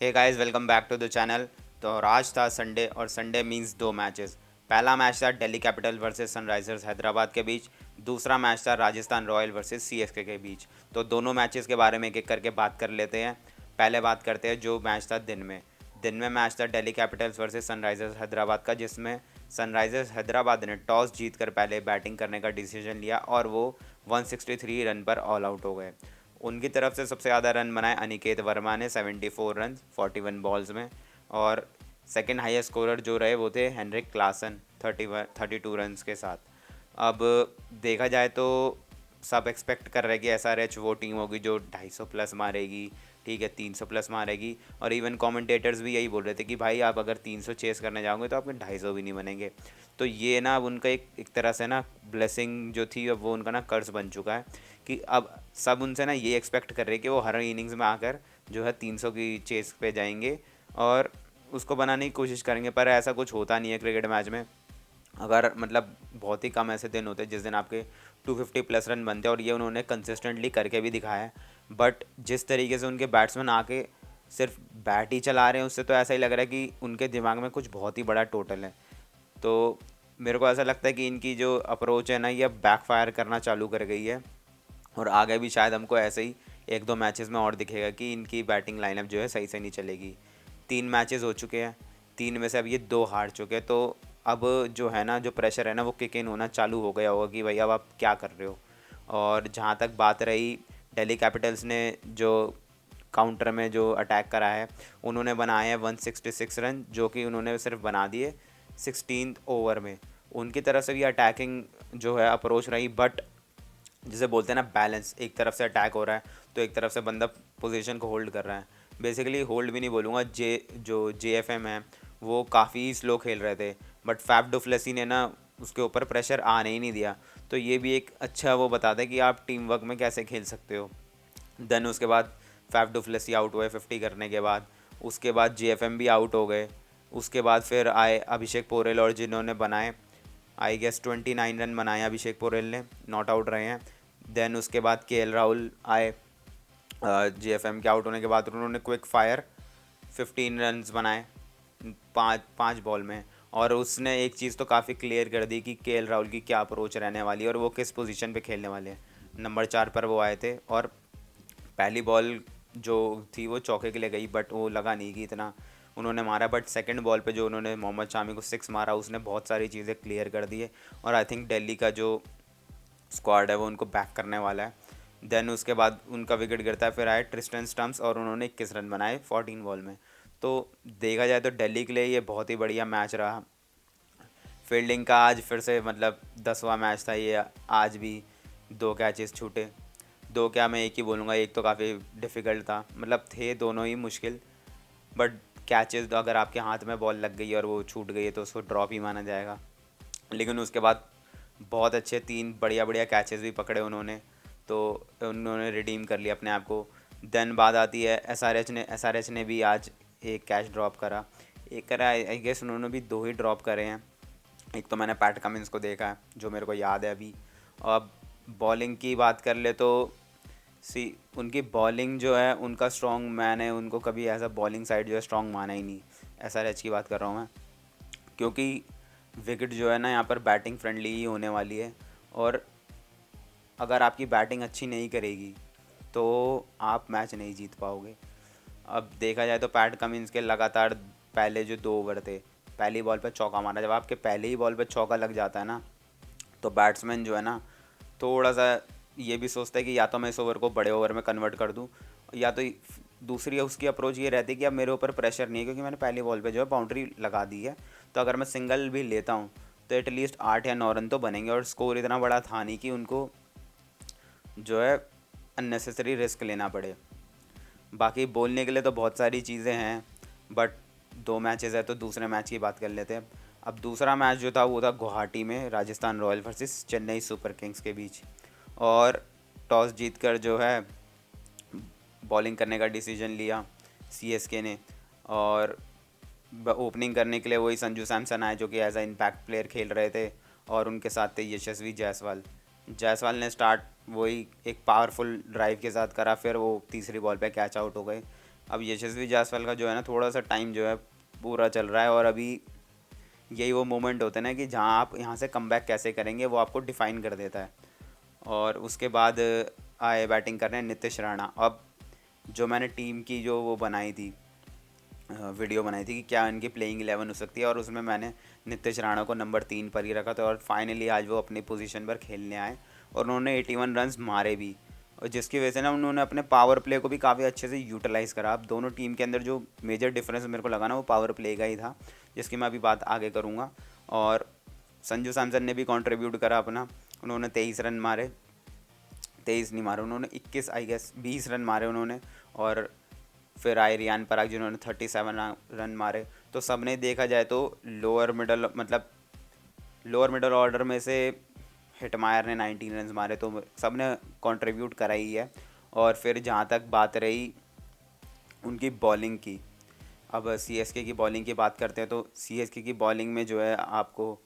Hey guys, welcome back to the channel. तो और आज था संडे, और संडे मींस दो मैचेस। पहला मैच था Delhi capital versus Sunrisers Hyderabad के बीच। दूसरा मैच था राजस्थान रॉयल वर्सेस सीएसके के बीच। तो दोनों मैचेस के बारे में एक एक करके बात कर लेते हैं। पहले बात करते हैं जो मैच था दिन में मैच था Delhi Capitals versus Sunrisers Hyderabad का, जिसमें सनराइजर्स हैदराबाद ने टॉस जीतकर पहले बैटिंग करने का डिसीजन लिया और वो 163 रन पर ऑल आउट हो गए। उनकी तरफ से सबसे ज़्यादा रन बनाए अनिकेत वर्मा ने 74 रन 41 बॉल्स में। और सेकंड हाईएस्ट स्कोरर जो रहे वो थे हेनरिक क्लासन 32 रन के साथ। अब देखा जाए तो सब एक्सपेक्ट कर रहे हैं कि एसआरएच वो टीम होगी जो 250 प्लस मारेगी, ठीक है, 300 प्लस मारेगी। और इवन कमेंटेटर्स भी यही बोल रहे थे कि भाई आप अगर 300 चेस करने जाओगे तो आपके 250 भी नहीं बनेंगे। तो ये ना अब उनका एक तरह से ना ब्लेसिंग जो थी, अब वो उनका ना कर्ज बन चुका है कि अब सब उनसे ना ये एक्सपेक्ट कर रहे हैं कि वो हर इनिंग्स में आकर जो है 300 की चेस पे जाएंगे और उसको बनाने की कोशिश करेंगे। पर ऐसा कुछ होता नहीं है क्रिकेट मैच में। अगर मतलब बहुत ही कम ऐसे दिन होते हैं जिस दिन आपके 250 प्लस रन बनते हैं, और ये उन्होंने कंसिस्टेंटली करके भी दिखाया है। बट जिस तरीके से उनके बैट्समैन आके सिर्फ बैट ही चला रहे हैं, उससे तो ऐसा ही लग रहा है कि उनके दिमाग में कुछ बहुत ही बड़ा टोटल है। तो मेरे को ऐसा लगता है कि इनकी जो अप्रोच है ना, ये बैकफायर करना चालू कर गई है। और आगे भी शायद हमको ऐसे ही एक दो मैचेस में और दिखेगा कि इनकी बैटिंग लाइनअप जो है सही से नहीं चलेगी। 3 मैचेस हो चुके हैं, 3 में से अब ये 2 हार चुके हैं। तो अब जो है ना, जो प्रेशर है ना, वो किक इन होना चालू हो गया होगा कि भाई अब आप क्या कर रहे हो। और जहाँ तक बात रही, दिल्ली कैपिटल्स ने जो काउंटर में जो अटैक करा है, उन्होंने बनाए हैं 166 रन, जो कि उन्होंने सिर्फ बना दिए 16th ओवर में। उनकी तरफ से भी अटैकिंग जो है अप्रोच रही, बट जिसे बोलते हैं ना बैलेंस, एक तरफ से अटैक हो रहा है तो एक तरफ से बंदा पोजीशन को होल्ड कर रहा है। बेसिकली होल्ड भी नहीं बोलूँगा, जो JFM है वो काफ़ी स्लो खेल रहे थे, बट फैफ डुप्लेसी ने ना उसके ऊपर प्रेशर आने ही नहीं दिया। तो ये भी एक अच्छा वो बताता है कि आप टीम वर्क में कैसे खेल सकते हो। देन उसके बाद फैफ डुप्लेसी आउट हुए 50 करने के बाद। उसके बाद JFM भी आउट हो गए। उसके बाद फिर आए अभिषेक पोरेल, और जिन्होंने बनाए आई गेस 29 रन बनाए अभिषेक पोरेल ने, नॉट आउट रहे हैं। देन उसके बाद KL राहुल आए JFM के आउट होने के बाद, उन्होंने क्विक फायर 15 रन्स बनाए पाँच पाँच बॉल में। और उसने एक चीज़ तो काफ़ी क्लियर कर दी कि KL राहुल की क्या अप्रोच रहने वाली है और वो किस पोजीशन पे खेलने वाले हैं। नंबर 4 पर वो आए थे, और पहली बॉल जो थी वो चौके के लिए गई, बट वो लगा नहीं कि इतना उन्होंने मारा। बट सेकंड बॉल पे जो उन्होंने मोहम्मद शामी को 6 मारा, उसने बहुत सारी चीज़ें क्लियर कर दी है। और आई थिंक दिल्ली का जो स्क्वाड है वो उनको बैक करने वाला है। देन उसके बाद उनका विकेट गिरता है, फिर आए ट्रिस्टन स्टम्प्स और उन्होंने 21 रन बनाए 14 बॉल में। तो देखा जाए तो दिल्ली के लिए ये बहुत ही बढ़िया मैच रहा। फील्डिंग का आज फिर से मतलब 10वां मैच था ये, आज भी 2 कैचेस छूटे। दो क्या, मैं एक ही बोलूँगा, एक तो काफ़ी डिफ़िकल्ट था, मतलब थे दोनों ही मुश्किल। बट कैचेस तो अगर आपके हाथ में बॉल लग गई और वो छूट गई है तो उसको ड्रॉप ही माना जाएगा। लेकिन उसके बाद बहुत अच्छे 3 बढ़िया बढ़िया कैचेस भी पकड़े उन्होंने, तो उन्होंने रिडीम कर लिया अपने आप को। देन बात आती है एसआरएच ने भी आज एक कैच ड्रॉप करा। एक करा, आई गेस उन्होंने भी 2 ही ड्रॉप करे हैं। एक तो मैंने पैट कमिंस को देखा है जो मेरे को याद है अभी। अब बॉलिंग की बात कर ले तो सी, उनकी बॉलिंग जो है उनका स्ट्रॉन्ग, मैंने उनको कभी ऐसा बॉलिंग साइड जो है स्ट्रॉन्ग माना ही नहीं। एसआरएच की बात कर रहा हूँ मैं, क्योंकि विकेट जो है ना यहाँ पर बैटिंग फ्रेंडली ही होने वाली है। और अगर आपकी बैटिंग अच्छी नहीं करेगी तो आप मैच नहीं जीत पाओगे। अब देखा जाए तो पैट कमिंस के लगातार पहले जो 2 ओवर थे, पहली बॉल पे चौका मारा। जब आपके पहले ही बॉल पे चौका लग जाता है ना, तो बैट्समैन जो है ना थोड़ा सा ये भी सोचता है कि या तो मैं इस ओवर को बड़े ओवर में कन्वर्ट कर दूं, या तो दूसरी उसकी अप्रोच ये रहती है कि अब मेरे ऊपर प्रेशर नहीं है क्योंकि मैंने पहली बॉल पे जो है बाउंड्री लगा दी है। तो अगर मैं सिंगल भी लेता हूँ तो एटलीस्ट 8 या 9 रन तो बनेंगे, और स्कोर इतना बड़ा था नहीं कि उनको जो है अननेसेसरी रिस्क लेना पड़े। बाकी बोलने के लिए तो बहुत सारी चीज़ें हैं, बट 2 मैचेस है तो दूसरे मैच की बात कर लेते हैं। अब दूसरा मैच जो था वो था गुवाहाटी में Rajasthan royal versus Chennai super Kings के बीच। और टॉस जीतकर जो है बॉलिंग करने का डिसीजन लिया सीएसके ने, और ओपनिंग करने के लिए वही संजू सैमसन आए जो कि एज अ इम्पैक्ट प्लेयर खेल रहे थे, और उनके साथ थे यशस्वी जायसवाल। जायसवाल ने स्टार्ट वही एक पावरफुल ड्राइव के साथ करा, फिर वो तीसरी बॉल पे कैच आउट हो गए। अब यशस्वी जायसवाल का जो है ना थोड़ा सा टाइम जो है पूरा चल रहा है, और अभी यही वो मोमेंट होते हैं ना कि जहाँ आप यहाँ से कमबैक कैसे करेंगे वो आपको डिफाइन कर देता है। और उसके बाद आए बैटिंग करने नीतीश राणा। अब जो मैंने टीम की जो वो बनाई थी, वीडियो बनाई थी कि क्या इनकी प्लेइंग 11 हो सकती है, और उसमें मैंने नीतीश राणा को नंबर 3 पर ही रखा था। और फाइनली आज वो अपनी पोजीशन पर खेलने आए और उन्होंने 81 रन्स मारे भी, और जिसकी वजह से ना उन्होंने अपने पावर प्ले को भी काफ़ी अच्छे से यूटिलाइज़ करा। अब दोनों टीम के अंदर जो मेजर डिफरेंस मेरे को लगा ना वो पावर प्ले का ही था, जिसकी मैं अभी बात आगे करूँगा। और संजू सैमसन ने भी कंट्रीब्यूट करा अपना, उन्होंने 23 रन मारे, 23 नहीं मारे उन्होंने, 21 आई गेस 20 रन मारे उन्होंने। और फिर आए रियान पराग जिन्होंने 37 रन मारे। तो सबने देखा जाए तो लोअर मिडल ऑर्डर में से हिटमायर ने 19 रन मारे, तो सबने कंट्रीब्यूट करा ही है। और फिर जहाँ तक बात रही उनकी बॉलिंग की, अब सीएसके की बॉलिंग की बात करते हैं तो सीएसके की बॉलिंग में जो है आपको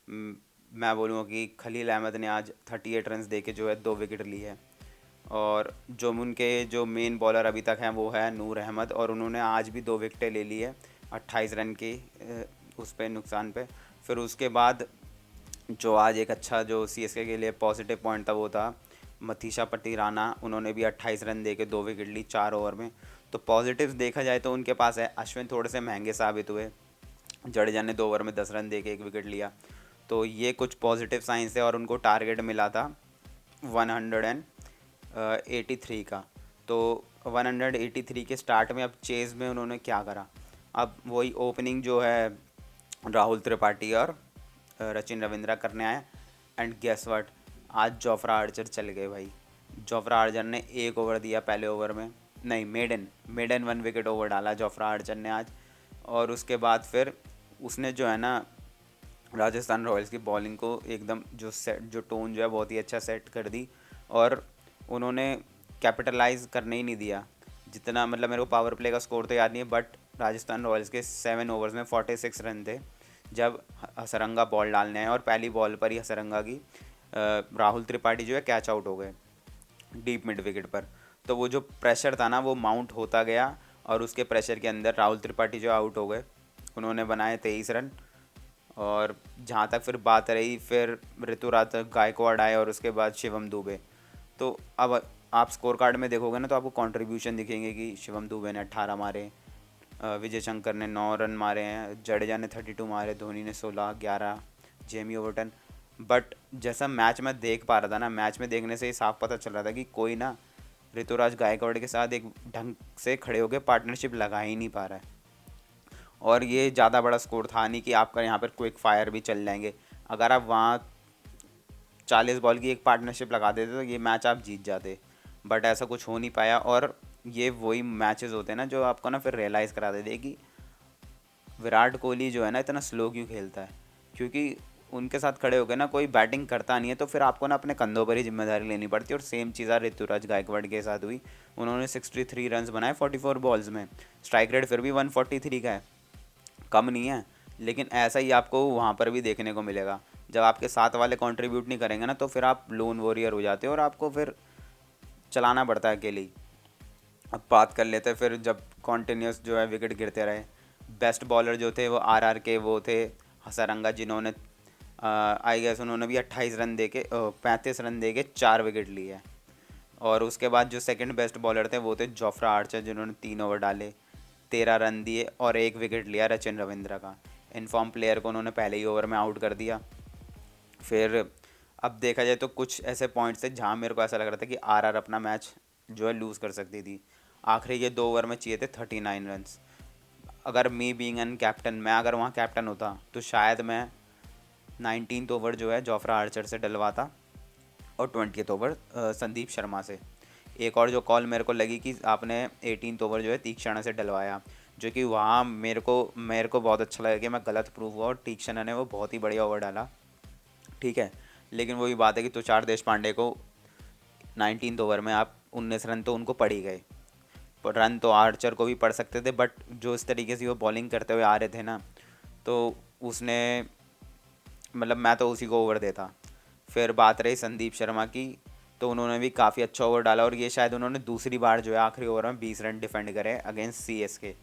मैं बोलूँगा कि खलील अहमद ने आज 38 रन्स दे के जो है 2 विकेट ली है। और जो उनके जो मेन बॉलर अभी तक हैं वो है नूर अहमद, और उन्होंने आज भी 2 विकेटें ले ली है 28 रन की उस पे नुकसान पे। फिर उसके बाद जो आज एक अच्छा जो सीएसके के लिए पॉजिटिव पॉइंट था वो था मथीशा पटिराना, उन्होंने भी 28 रन दे के 2 विकेट ली 4 ओवर में। तो पॉजिटिव्स देखा जाए तो उनके पास है। अश्विन थोड़े से महंगे साबित हुए, जडेजा ने 2 ओवर में 10 रन दे के 1 विकेट लिया, तो ये कुछ पॉजिटिव साइंस है। और उनको टारगेट मिला था 183 का, तो 183 के स्टार्ट में अब चेज़ में उन्होंने क्या करा, अब वही ओपनिंग जो है राहुल त्रिपाठी और रचिन रविंद्रा करने आए। एंड गेस व्हाट, आज जोफ्रा आर्चर चल गए भाई। जोफ्रा आर्चर ने 1 ओवर दिया पहले ओवर में, नहीं मेडन 1 विकेट ओवर डाला जोफ्रा आर्चर ने आज। और उसके बाद फिर उसने जो है ना राजस्थान रॉयल्स की बॉलिंग को एकदम जो टोन जो है बहुत ही अच्छा सेट कर दी। और उन्होंने कैपिटलाइज करने ही नहीं दिया जितना, मतलब मेरे को पावर प्ले का स्कोर तो याद नहीं है, बट राजस्थान रॉयल्स के 7 ओवर्स में 46 रन थे जब हसरंगा बॉल डालने आए, और पहली बॉल पर ही हसरंगा की राहुल त्रिपाठी जो है कैच आउट हो गए डीप मिड विकेट पर। तो वो जो प्रेशर था ना वो माउंट होता गया, और उसके प्रेशर के अंदर राहुल त्रिपाठी जो आउट हो गए, उन्होंने बनाए 23 रन। और जहाँ तक फिर बात रही, फिर ऋतुराज गायकवाड़ आए और उसके बाद शिवम दुबे। तो अब आप स्कोर कार्ड में देखोगे ना तो आपको कंट्रीब्यूशन दिखेंगे कि शिवम दुबे ने 18 मारे, विजय शंकर ने 9 रन मारे हैं, जडेजा ने 32 मारे, धोनी ने 16, 11 जेमी ओवर्टन। बट जैसा मैच में देख पा रहा था ना, मैच में देखने से ही साफ पता चल रहा था कि कोई ना ऋतुराज गायकवाड़ के साथ एक ढंग से खड़े होकर पार्टनरशिप लगा ही नहीं पा रहा है। और ये ज़्यादा बड़ा स्कोर था नहीं कि आपका यहाँ पर क्विक फायर भी चल जाएंगे। अगर आप वहाँ 40 बॉल की एक पार्टनरशिप लगा देते तो ये मैच आप जीत जाते, बट ऐसा कुछ हो नहीं पाया। और ये वही मैचेस होते हैं ना जो आपको ना फिर रियलाइज़ करा देते कि विराट कोहली जो है ना इतना स्लो क्यों खेलता है, क्योंकि उनके साथ खड़े होकर ना कोई बैटिंग करता नहीं है, तो फिर आपको ना अपने कंधों पर ही जिम्मेदारी लेनी पड़ती है। और सेम चीज़ ऋतुराज गायकवाड़ के साथ हुई, उन्होंने 63 रन्स बनाए 44 बॉल्स में, स्ट्राइक रेट फिर भी 143 का है, कम नहीं है। लेकिन ऐसा ही आपको वहाँ पर भी देखने को मिलेगा, जब आपके साथ वाले कंट्रीब्यूट नहीं करेंगे ना तो फिर आप लोन वॉरियर हो जाते हो और आपको फिर चलाना पड़ता है अकेले ही। अब बात कर लेते हैं फिर जब कॉन्टीन्यूस जो है विकेट गिरते रहे, बेस्ट बॉलर जो थे वो आरआर के वो थे हसरंगा, जिन्होंने आई गेस उन्होंने भी 28 रन दे के 35 रन दे के 4 विकेट लिए हैं। और उसके बाद जो सेकंड बेस्ट बॉलर थे वो थे जोफ्रा आर्चर, जिन्होंने 3 ओवर डाले 13 रन दिए और 1 विकेट लिया रचिन रविंद्रा का। इनफॉर्म प्लेयर को उन्होंने पहले ही ओवर में आउट कर दिया। फिर अब देखा जाए तो कुछ ऐसे पॉइंट्स थे जहाँ मेरे को ऐसा लग रहा था कि आरआर अपना मैच जो है लूज़ कर सकती थी। आखिरी ये 2 ओवर में चाहिए थे 39 रन्स। अगर मी बीइंग एन कैप्टन, मैं अगर वहाँ कैप्टन होता तो शायद मैं 19th ओवर जो है जोफ्रा आर्चर से डलवाता और 20th ओवर संदीप शर्मा से। एक और जो कॉल मेरे को लगी कि आपने 18th ओवर जो है तीक्षणा से डलवाया, जो कि वहाँ मेरे को बहुत अच्छा लगा कि मैं गलत प्रूव हुआ, और तीक्षणा ने वो बहुत ही बढ़िया ओवर डाला, ठीक है। लेकिन वही बात है कि तुषार देशपांडे को 19th ओवर में आप 19 रन तो उनको पड़ ही गए, पर रन तो आर्चर को भी पड़ सकते थे, बट जो इस तरीके से वो बॉलिंग करते हुए आ रहे थे ना, तो उसने मतलब मैं तो उसी को ओवर देता। फिर बात रही संदीप शर्मा की, तो उन्होंने भी काफ़ी अच्छा ओवर डाला और ये शायद उन्होंने दूसरी बार जो है आखिरी ओवर में 20 रन डिफेंड करे अगेंस्ट सीएसके।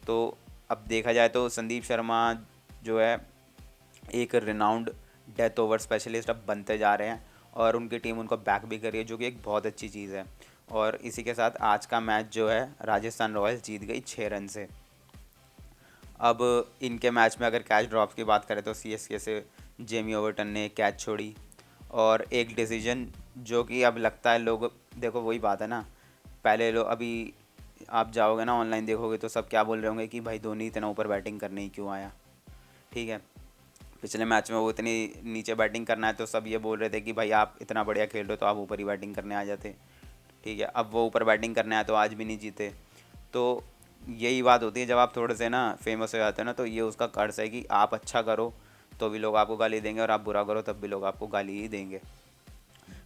तो अब देखा जाए तो संदीप शर्मा जो है एक रिनाउंड डेथ ओवर स्पेशलिस्ट अब बनते जा रहे हैं और उनकी टीम उनको बैक भी कर रही है, जो कि एक बहुत अच्छी चीज़ है। और इसी के साथ आज का मैच जो है राजस्थान रॉयल्स जीत गई 6 रन से। अब इनके मैच में अगर कैच ड्रॉप्स की बात करें तो सीएसके से जेमी ओवर्टन ने कैच छोड़ी और एक डिसीजन जो कि अब लगता है लोग, देखो वही बात है ना, पहले लोग, अभी आप जाओगे ना ऑनलाइन देखोगे तो सब क्या बोल रहे होंगे कि भाई धोनी इतना ऊपर बैटिंग करने ही क्यों आया। ठीक है, पिछले मैच में वो इतनी नीचे बैटिंग करना है तो सब ये बोल रहे थे कि भाई आप इतना बढ़िया खेल रहे हो तो आप ऊपर ही बैटिंग करने आ जाते। ठीक है, अब वो ऊपर बैटिंग करने आए तो आज भी नहीं जीते। तो यही बात होती है जब आप थोड़े से ना फेमस हो जाते हो ना, तो ये उसका कर्ज है कि आप अच्छा करो तो भी लोग आपको गाली देंगे और आप बुरा करो तब भी लोग आपको गाली ही देंगे।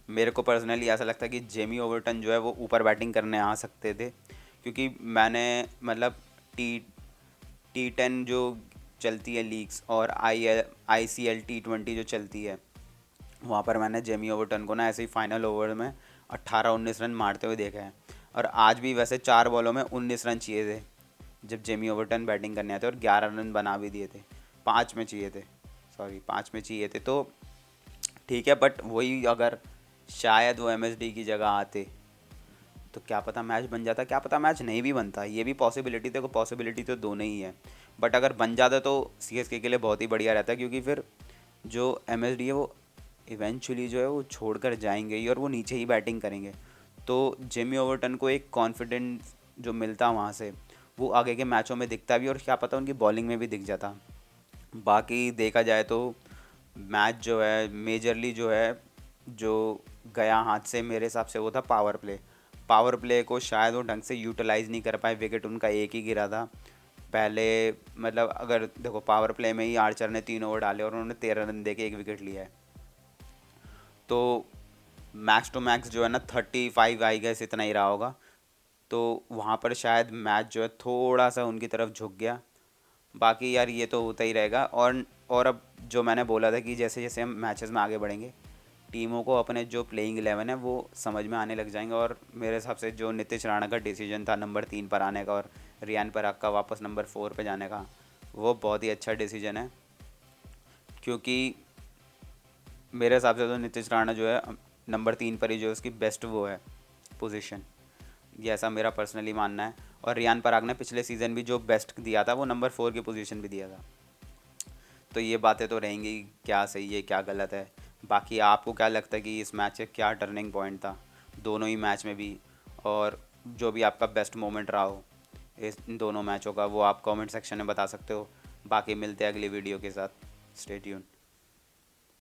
मेरे को पर्सनली ऐसा लगता है कि जेमी ओवर्टन जो है वो ऊपर बैटिंग करने आ सकते थे, क्योंकि मैंने मतलब टी T10 जो चलती है लीग्स और ICL T20 जो चलती है, वहाँ पर मैंने जेमी ओवर्टन को ना ऐसे ही फाइनल ओवर में 18-19 रन मारते हुए देखा है। और आज भी वैसे 4 बॉलों में 19 रन चाहिए थे जब जेमी ओवर्टन बैटिंग करने आए थे और 11 रन बना भी दिए थे। 5 में चाहिए थे, सॉरी 5 में चाहिए थे। तो ठीक है, बट वही अगर शायद वो MSD की जगह आते तो क्या पता मैच बन जाता, क्या पता मैच नहीं भी बनता, ये भी पॉसिबिलिटी, देखो पॉसिबिलिटी तो दोनों ही है। बट अगर बन जाता तो CSK के लिए बहुत ही बढ़िया रहता, क्योंकि फिर जो MSD है वो इवेंचुअली जो है वो छोड़ कर जाएंगे ही और वो नीचे ही बैटिंग करेंगे। तो जेमी ओवर्टन को एक कॉन्फिडेंस जो मिलता वहाँ से वो आगे के मैचों में दिखता भी और क्या पता उनकी बॉलिंग में भी दिख जाता। बाकी देखा जाए तो मैच जो है मेजरली जो है जो गया हाथ से मेरे हिसाब से वो था पावर प्ले को शायद वो ढंग से यूटिलाइज़ नहीं कर पाए। विकेट उनका एक ही गिरा था पहले, मतलब अगर देखो पावर प्ले में ही आर्चर ने 3 ओवर डाले और उन्होंने 13 रन दे के एक विकेट लिया है। तो मैक्स टू मैक्स जो है ना 35 आई गेस इतना ही रहा होगा। तो वहाँ पर शायद मैच जो है थोड़ा सा उनकी तरफ झुक गया। बाकी यार ये तो होता ही रहेगा। और अब जो मैंने बोला था कि जैसे जैसे हम मैचेस में आगे बढ़ेंगे टीमों को अपने जो प्लेइंग 11 है वो समझ में आने लग जाएंगे। और मेरे हिसाब से जो नीतीश राणा का डिसीजन था नंबर 3 पर आने का और रियान पराग का वापस नंबर 4 पे जाने का, वो बहुत ही अच्छा डिसीजन है। क्योंकि मेरे हिसाब से तो नीतीश राणा जो है नंबर 3 पर ही जो उसकी बेस्ट वो है पोजीशन, ये ऐसा मेरा पर्सनली मानना है। और रियान पराग ने पिछले सीज़न भी जो बेस्ट दिया था वो नंबर 4 की पोजीशन भी दिया था। तो ये बातें तो रहेंगी क्या सही है क्या गलत है। बाकी आपको क्या लगता है कि इस मैच से क्या टर्निंग पॉइंट था दोनों ही मैच में भी, और जो भी आपका बेस्ट मोमेंट रहा हो इस इन दोनों मैचों का, वो आप कमेंट सेक्शन में बता सकते हो। बाकी मिलते हैं अगली वीडियो के साथ, स्टे ट्यून।